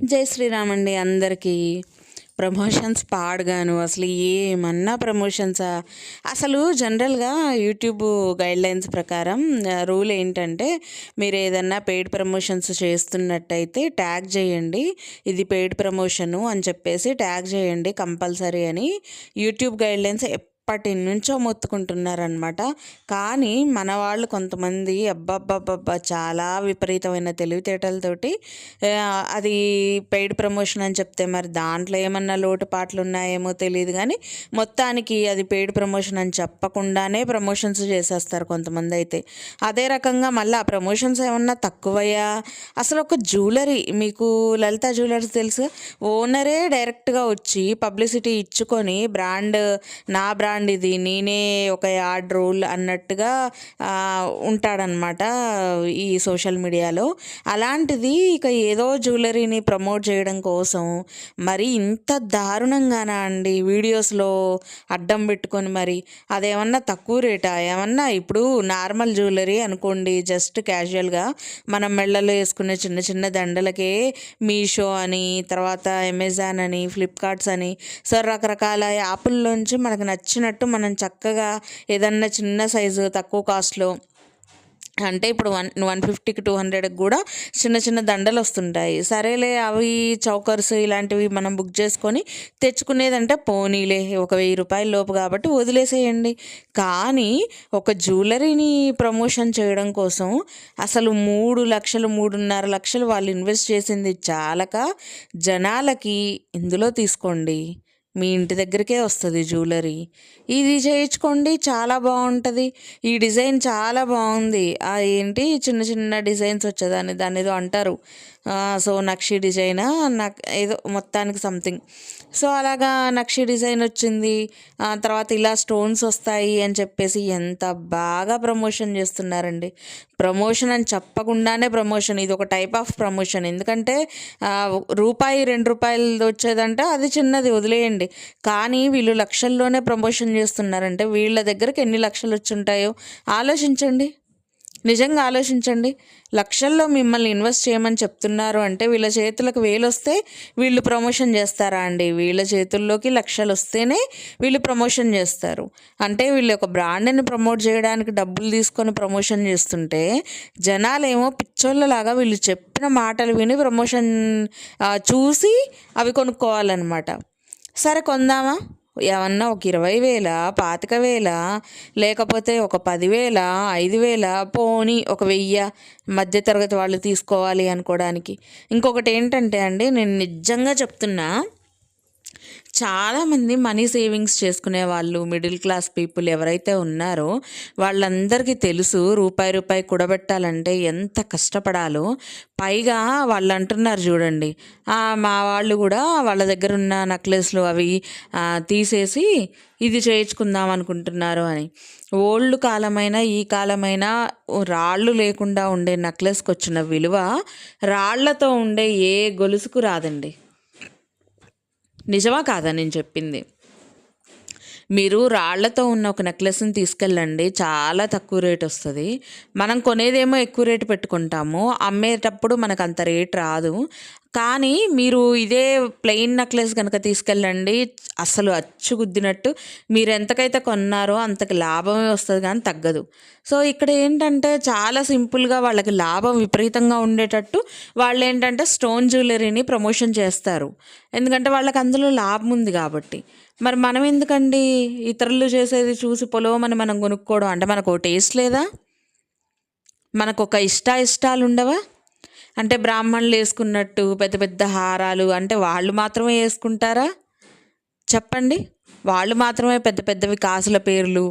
జై శ్రీరామ్ అండి అందరికీ. ప్రమోషన్స్ పాడుగాను అసలు ఏమన్నా ప్రమోషన్సా? అసలు జనరల్గా యూట్యూబ్ గైడ్లైన్స్ ప్రకారం రూల్ ఏంటంటే, మీరు ఏదన్నా పెయిడ్ ప్రమోషన్స్ చేస్తున్నట్టయితే ట్యాగ్ చేయండి, ఇది పెయిడ్ ప్రమోషను అని చెప్పేసి ట్యాగ్ చేయండి కంపల్సరీ అని యూట్యూబ్ గైడ్లైన్స్ ఎప్పటి నుంచో మొత్తుకుంటున్నారనమాట. కానీ మన వాళ్ళు కొంతమంది అబ్బబ్బబ్బబ్బా చాలా విపరీతమైన తెలివితేటలతోటి అది పెయిడ్ ప్రమోషన్ అని చెప్తే మరి దాంట్లో ఏమన్నా లోటుపాట్లు ఉన్నాయేమో తెలియదు, కానీ మొత్తానికి అది పెయిడ్ ప్రమోషన్ అని చెప్పకుండానే ప్రమోషన్స్ చేసేస్తారు కొంతమంది అయితే. అదే రకంగా మళ్ళీ ఆ ప్రమోషన్స్ ఏమన్నా తక్కువయ్యా? అసలు ఒక జ్యువెలరీ, మీకు లలిత జ్యువెలర్స్ తెలుసు, ఓనరే డైరెక్ట్గా వచ్చి పబ్లిసిటీ ఇచ్చుకొని నా బ్రాండ్ ఇది, నేనే ఒక యాడ్ రోల్ అన్నట్టుగా ఉంటాడనమాట ఈ సోషల్ మీడియాలో. అలాంటిది ఇక ఏదో జ్యువెలరీని ప్రమోట్ చేయడం కోసం మరి ఇంత దారుణంగానా అండి వీడియోస్లో అడ్డం పెట్టుకొని, మరి అదేమన్నా తక్కువ రేటా ఏమన్నా? ఇప్పుడు నార్మల్ జ్యువెలరీ అనుకోండి, జస్ట్ క్యాజువల్గా మనం మెళ్ళలో వేసుకునే చిన్న చిన్న దండలకే మీషో అని, తర్వాత అమెజాన్ అని, ఫ్లిప్కార్ట్స్ అని, సో రకరకాల యాప్ల్లోంచి మనకు నచ్చినట్టు మనం చక్కగా ఏదన్నా చిన్న సైజు తక్కువ కాస్ట్లో, అంటే ఇప్పుడు 150కి 200కి కూడా చిన్న చిన్న దండలు వస్తుంటాయి. సరేలే అవి చౌకర్స్ ఇలాంటివి మనం బుక్ చేసుకొని తెచ్చుకునేదంటే పోనీలే, ఒక 1000 రూపాయల లోపు కాబట్టి వదిలేసేయండి. కానీ ఒక జ్యువెలరీని ప్రమోషన్ చేయడం కోసం అసలు 3 లక్షలు 3.5 లక్షలు వాళ్ళు ఇన్వెస్ట్ చేసింది చాలక జనాలకి ఇందులో తీసుకోండి, మీ ఇంటి దగ్గరికే వస్తుంది జ్యువెలరీ, ఇది చేయించుకోండి చాలా బాగుంటుంది, ఈ డిజైన్ చాలా బాగుంది, ఏంటి చిన్న చిన్న డిజైన్స్ దాన్ని ఏదో అంటారు, సో నక్షి డిజైనా నాకు ఏదో మొత్తానికి సంథింగ్, సో అలాగా నక్షి డిజైన్ వచ్చింది, తర్వాత ఇలా స్టోన్స్ వస్తాయి అని చెప్పేసి ఎంత బాగా ప్రమోషన్ చేస్తున్నారండి. ప్రమోషన్ అని చెప్పకుండానే ప్రమోషన్, ఇది ఒక టైప్ ఆఫ్ ప్రమోషన్. ఎందుకంటే రూపాయి 2 రూపాయలు వచ్చేదంటే అది చిన్నది, వదిలేయండి. కానీ వీళ్ళు లక్షల్లోనే ప్రమోషన్ చేస్తున్నారంటే వీళ్ళ దగ్గరికి ఎన్ని లక్షలు వచ్చి ఉంటాయో ఆలోచించండి. నిజంగా ఆలోచించండి. లక్షల్లో మిమ్మల్ని ఇన్వెస్ట్ చేయమని చెప్తున్నారు అంటే వీళ్ళ చేతులకు 1000 వస్తే వీళ్ళు ప్రమోషన్ చేస్తారా అండి? వీళ్ళ చేతుల్లోకి లక్షలు వస్తేనే వీళ్ళు ప్రమోషన్ చేస్తారు. అంటే వీళ్ళు ఒక బ్రాండ్ని ప్రమోట్ చేయడానికి డబ్బులు తీసుకొని ప్రమోషన్ చేస్తుంటే జనాలేమో పిచ్చోళ్ళలాగా వీళ్ళు చెప్పిన మాటలు విని ప్రమోషన్ చూసి అవి కొనుక్కోవాలన్నమాట. సరే కొందామా, ఏమన్నా ఒక 20,000 25,000 లేకపోతే ఒక 10,000 5,000 పోనీ ఒక 1000 మధ్యతరగతి వాళ్ళు తీసుకోవాలి అనుకోవడానికి. ఇంకొకటి ఏంటంటే అండి, నేను నిజంగా చెప్తున్నా, చాలామంది మనీ సేవింగ్స్ చేసుకునే వాళ్ళు, మిడిల్ క్లాస్ పీపుల్ ఎవరైతే ఉన్నారో వాళ్ళందరికీ తెలుసు రూపాయి కూడబెట్టాలంటే ఎంత కష్టపడాలో. పైగా వాళ్ళు అంటున్నారు చూడండి, మా వాళ్ళు కూడా వాళ్ళ దగ్గర ఉన్న నెక్లెస్లు అవి తీసేసి ఇది చేయించుకుందాం అనుకుంటున్నారు అని. ఓల్డ్ కాలమైనా ఈ కాలమైనా రాళ్ళు లేకుండా ఉండే నెక్లెస్కి వచ్చిన విలువ రాళ్లతో ఉండే ఏ గొలుసుకు రాదండి. నిజమా కాదా నేను చెప్పింది? మీరు రాళ్లతో ఉన్న ఒక నెక్లెస్ని తీసుకెళ్ళండి, చాలా తక్కువ రేట్ వస్తుంది. మనం కొనేదేమో ఎక్కువ రేటు పెట్టుకుంటాము, అమ్మేటప్పుడు మనకు అంత రేట్ రాదు. కానీ మీరు ఇదే ప్లెయిన్ నెక్లెస్ కనుక తీసుకెళ్ళండి, అసలు అచ్చుగుద్దినట్టు మీరు ఎంతకైతే కొన్నారో అంతకు లాభమే వస్తుంది కానీ తగ్గదు. సో ఇక్కడ ఏంటంటే చాలా సింపుల్గా వాళ్ళకి లాభం విపరీతంగా ఉండేటట్టు వాళ్ళు ఏంటంటే స్టోన్ జ్యువెలరీని ప్రమోషన్ చేస్తారు, ఎందుకంటే వాళ్ళకి అందులో లాభం ఉంది కాబట్టి. మరి మనం ఎందుకండి ఇతరులు చేసేది చూసి పొలవమని మనం కొనుక్కోవడం? అంటే మనకు ఒక టేస్ట్ లేదా? మనకు ఒక ఇష్టాలు ఉండవా? అంటే బ్రాహ్మణులు వేసుకున్నట్టు పెద్ద పెద్ద హారాలు అంటే వాళ్ళు మాత్రమే వేసుకుంటారా చెప్పండి? వాళ్ళు మాత్రమే పెద్ద పెద్దవి కాసుల పేర్లు,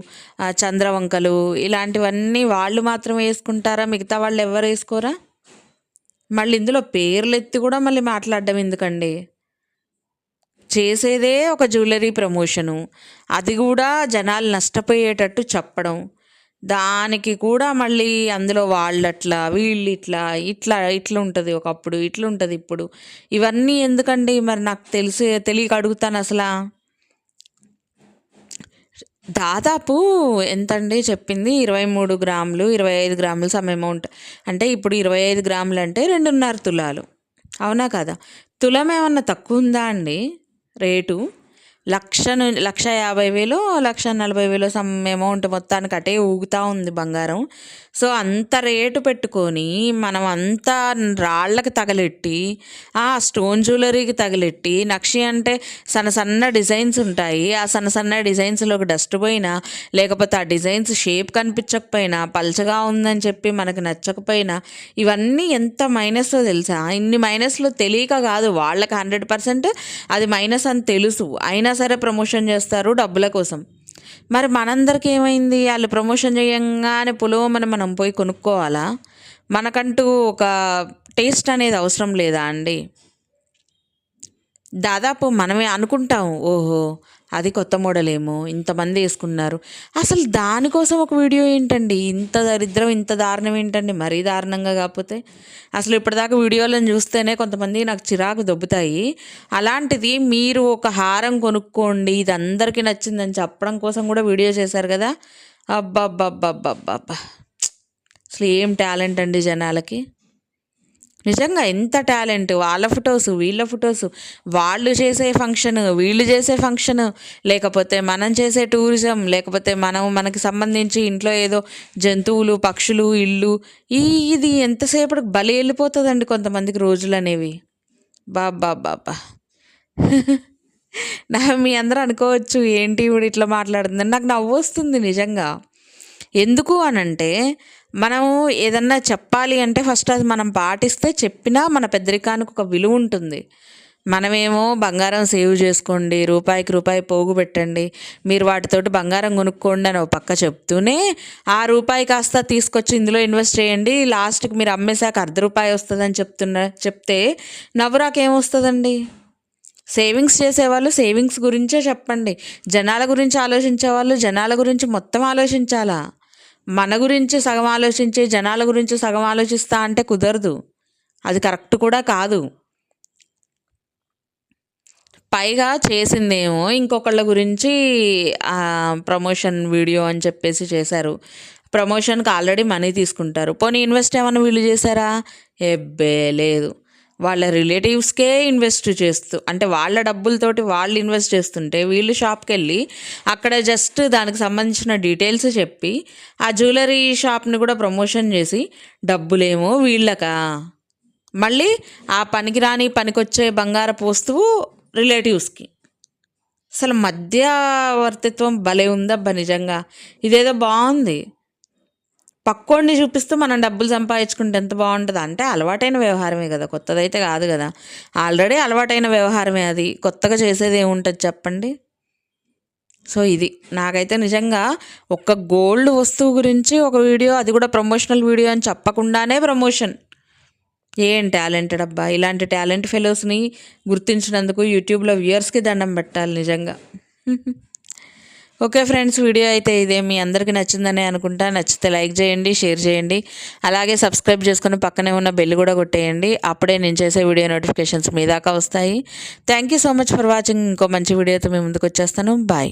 చంద్రవంకలు ఇలాంటివన్నీ వాళ్ళు మాత్రమే వేసుకుంటారా? మిగతా వాళ్ళు ఎవరు వేసుకోరా? మళ్ళీ ఇందులో పేర్లు ఎత్తి కూడా మళ్ళీ మాట్లాడడం ఎందుకండి? చేసేదే ఒక జ్యువెలరీ ప్రమోషను, అది కూడా జనాలు నష్టపోయేటట్టు చెప్పడం, దానికి కూడా మళ్ళీ అందులో వాళ్ళట్లా వీళ్ళు ఇట్లా ఉంటుంది, ఒకప్పుడు ఇట్లుంటుంది ఇప్పుడు. ఇవన్నీ ఎందుకండి మరి? నాకు తెలియక అడుగుతాను. అసలు దాదాపు ఎంతండి చెప్పింది? 23 గ్రాములు 25 గ్రాములు సమ్ అమౌంట్. అంటే ఇప్పుడు 25 గ్రాములు అంటే 2.5 తులాలు. అవునా కదా? తులం ఏమన్నా తక్కువ ఉందా అండి రేటు? 1,50,000 1,40,000 సమ్ అమౌంట్ మొత్తానికి అటే ఊగుతా ఉంది బంగారం. సో అంత రేటు పెట్టుకొని మనం అంతా రాళ్ళకి తగలెట్టి స్టోన్ జ్యువెలరీకి తగిలెట్టి నక్షి అంటే సన్న సన్న డిజైన్స్ ఉంటాయి. ఆ సన్న సన్న డిజైన్స్లోకి డస్ట్ పోయినా, లేకపోతే ఆ డిజైన్స్ షేప్ కనిపించకపోయినా, పల్చగా ఉందని చెప్పి మనకు నచ్చకపోయినా, ఇవన్నీ ఎంత మైనస్లో తెలుసా? ఇన్ని మైనస్లో తెలియక కాదు, వాళ్ళకి 100% అది మైనస్ అని తెలుసు, అయినా సరే ప్రమోషన్ చేస్తారు డబ్బుల కోసం. మరి మనందరికీ ఏమైంది? వాళ్ళు ప్రమోషన్ చేయంగానే పులోమని మనం పోయి కొనుక్కోవాలా? మనకంటూ ఒక టేస్ట్ అనేది అవసరం లేదా అండి? దాదాపు మనమే అనుకుంటాం, ఓహో అది కొత్త మోడల్ ఏమో, ఇంతమంది వేసుకున్నారు. అసలు దానికోసం ఒక వీడియో ఏంటండి? ఇంత దరిద్రం, ఇంత దారుణం ఏంటండి? మరీ దారుణంగా కాకపోతే అసలు ఇప్పటిదాకా వీడియోలను చూస్తేనే కొంతమంది నాకు చిరాకు దొబ్బుతాయి. అలాంటిది మీరు ఒక హారం కొనుక్కోండి, ఇది అందరికీ నచ్చిందని చెప్పడం కోసం కూడా వీడియో చేశారు కదా. అబ్బబ్బబ్బబ్బబ్బబ్బా! అసలు ఏం టాలెంట్ అండి జనాలకి. నిజంగా ఎంత టాలెంట్! వాళ్ళ ఫొటోసు, వీళ్ళ ఫొటోసు, వాళ్ళు చేసే ఫంక్షన్, వీళ్ళు చేసే ఫంక్షన్, లేకపోతే మనం చేసే టూరిజం, లేకపోతే మనకి సంబంధించి ఇంట్లో ఏదో జంతువులు, పక్షులు, ఇల్లు, ఇది ఎంతసేపటికి బలి వెళ్ళిపోతుందండి కొంతమందికి రోజులు అనేవి. బాబ్బా! మీ అందరూ అనుకోవచ్చు, ఏంటి ఇప్పుడు ఇట్లా మాట్లాడుతుందని. నాకు నవ్వు వస్తుంది నిజంగా. ఎందుకు అనంటే, మనము ఏదన్నా చెప్పాలి అంటే ఫస్ట్ అది మనం పాటిస్తే చెప్పినా మన పెద్దరికానికి ఒక విలువ ఉంటుంది. మనమేమో బంగారం సేవ్ చేసుకోండి, రూపాయికి రూపాయి పోగు పెట్టండి, మీరు వాటితోటి బంగారం కొనుక్కోండి అని ఒక పక్క చెప్తూనే, ఆ రూపాయి కాస్త తీసుకొచ్చి ఇందులో ఇన్వెస్ట్ చేయండి, లాస్ట్కి మీరు అమ్మేశాక ₹1 వస్తుందని చెప్తే నవ్వురాకేమొస్తుందండి? సేవింగ్స్ చేసేవాళ్ళు సేవింగ్స్ గురించే చెప్పండి. జనాల గురించి ఆలోచించే వాళ్ళు జనాల గురించి మొత్తం ఆలోచించాలా? మన గురించి సగం ఆలోచించి జనాల గురించి సగం ఆలోచిస్తా అంటే కుదరదు, అది కరెక్ట్ కూడా కాదు. పైగా చేసిందేమో ఇంకొకళ్ళ గురించి ప్రమోషన్ వీడియో అని చెప్పేసి చేశారు. ప్రమోషన్కి ఆల్రెడీ మనీ తీసుకుంటారు. పోనీ ఇన్వెస్ట్ ఏమన్నా వీళ్ళు చేశారా? ఎబ్బే లేదు. వాళ్ళ రిలేటివ్స్కే ఇన్వెస్ట్ చేస్తూ, అంటే వాళ్ళ డబ్బులతోటి వాళ్ళు ఇన్వెస్ట్ చేస్తుంటే వీళ్ళు షాప్కి వెళ్ళి అక్కడ జస్ట్ దానికి సంబంధించిన డీటెయిల్స్ చెప్పి ఆ జ్యువెలరీ షాప్ని కూడా ప్రమోషన్ చేసి డబ్బులేమో వీళ్ళకా, మళ్ళీ ఆ పనికిరాని పనికొచ్చే బంగారపు వస్తువు రిలేటివ్స్కి. అసలు మధ్యవర్తిత్వం భలే ఉందబ్బా నిజంగా. ఇదేదో బాగుంది. పక్కోడిని చూపిస్తూ మనం డబ్బులు సంపాదించుకుంటే ఎంత బాగుంటుంది అంటే, అలవాటైన వ్యవహారమే కదా, కొత్తదైతే కాదు కదా. ఆల్రెడీ అలవాటైన వ్యవహారమే అది, కొత్తగా చేసేది ఏముంటుంది చెప్పండి. సో ఇది నాకైతే నిజంగా ఒక గోల్డ్ వస్తువు గురించి ఒక వీడియో, అది కూడా ప్రమోషనల్ వీడియో అని చెప్పకుండానే ప్రమోషన్. ఏం టాలెంటెడ్ అబ్బా! ఇలాంటి టాలెంట్ ఫెలోస్ని గుర్తించినందుకు యూట్యూబ్లో వ్యూయర్స్కి దండం పెట్టాలి నిజంగా. ఓకే ఫ్రెండ్స్, వీడియో అయితే ఇదే. మీ అందరికీ నచ్చిందనే అనుకుంటా. నచ్చితే లైక్ చేయండి, షేర్ చేయండి, అలాగే సబ్స్క్రైబ్ చేసుకుని పక్కనే ఉన్న బెల్ కూడా కొట్టేయండి. అప్పుడే నేను చేసే వీడియో నోటిఫికేషన్స్ మీ దాకా వస్తాయి. Thank you so much for watching. ఇంకో మంచి వీడియోతో మీ ముందుకు వచ్చేస్తాను. బాయ్.